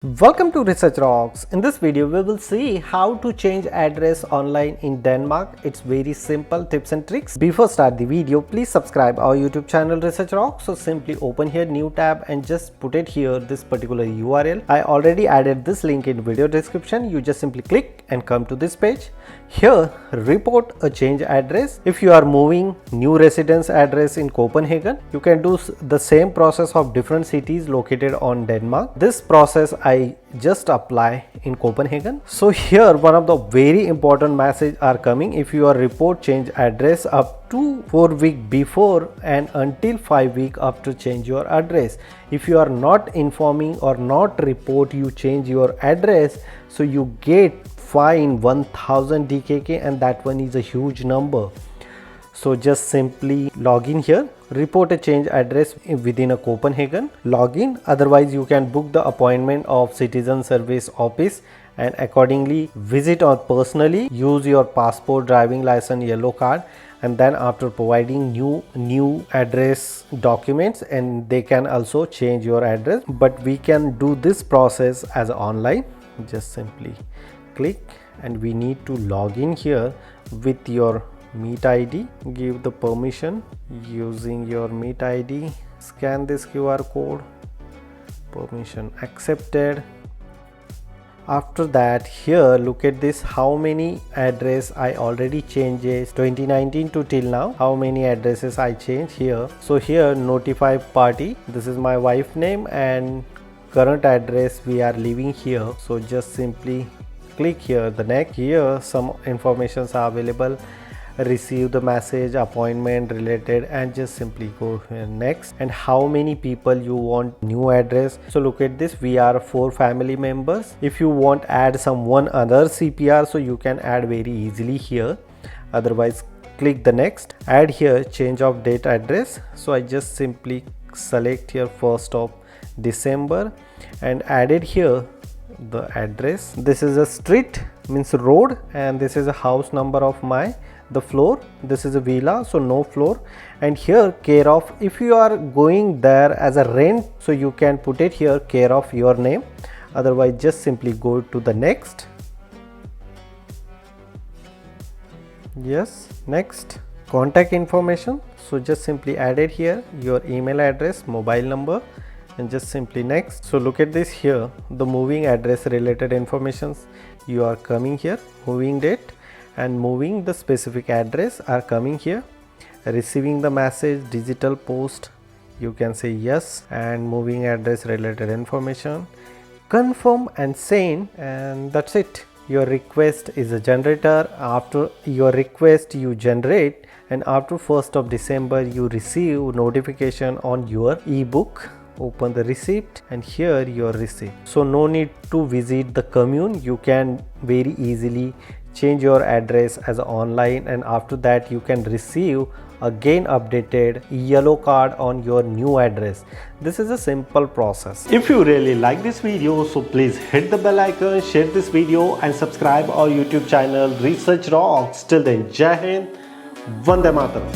Welcome to Research Rocks. In this video we will see how to change address online in Denmark. It's very simple tips and tricks. Before start the video, please subscribe our YouTube channel Research Rocks. So simply open here new tab and just put it here, this particular URL. I already added this link in video description. You just simply click and come to this page. Here report a change address. If you are moving new residence address in Copenhagen, you can do the same process of different cities located on Denmark. This process I just apply in Copenhagen. So here one of the very important message are coming. If you are report change address up to 4 weeks before and until 5 weeks after change your address. If you are not informing or not report you change your address, so you get fine 1000 DKK, and that one is a huge number. So just simply log in here, report a change address within a Copenhagen, log in. Otherwise you can book the appointment of citizen service office and accordingly visit or personally use your passport, driving license, yellow card, and then after providing new address documents, and they can also change your address. But we can do this process as online. Just simply click and we need to log in here with your Meet ID. Give the permission using your Meet ID. Scan this QR code. Permission accepted. After that, here look at this, how many address I already changed 2019 to till now, how many addresses I changed here. So here notify party, this is my wife name and current address we are living here. So just simply click here, the next. Here some informations are available, receive the message, appointment related, and just simply go here next. And how many people you want new address. So look at this, we are 4 family members. If you want add someone other CPR, so you can add very easily here. Otherwise click the next. Add here change of date address. So I just simply select here 1st of December and added here the address. This is a street, means road, and this is a house number of the floor. This is a villa, so no floor. And here care of, if you are going there as a rent, so you can put it here care of your name. Otherwise just simply go to the next. Yes, next. Contact information, so just simply add it here your email address, mobile number, and just simply next. So look at this here, the moving address related informations. You are coming here, moving date and moving the specific address are coming here. Receiving the message, digital post, you can say yes, and moving address related information, confirm and send, and that's it. Your request is a generator. After your request you generate, and after 1st of December you receive notification on your ebook. Open the receipt and here your receipt. So no need to visit the commune, you can very easily change your address as online, and after that you can receive again updated yellow card on your new address. This is a simple process. If you really like this video, so please hit the bell icon, share this video and subscribe our YouTube channel Research Rocks. Till then, Jai Hind, Vande Mataram.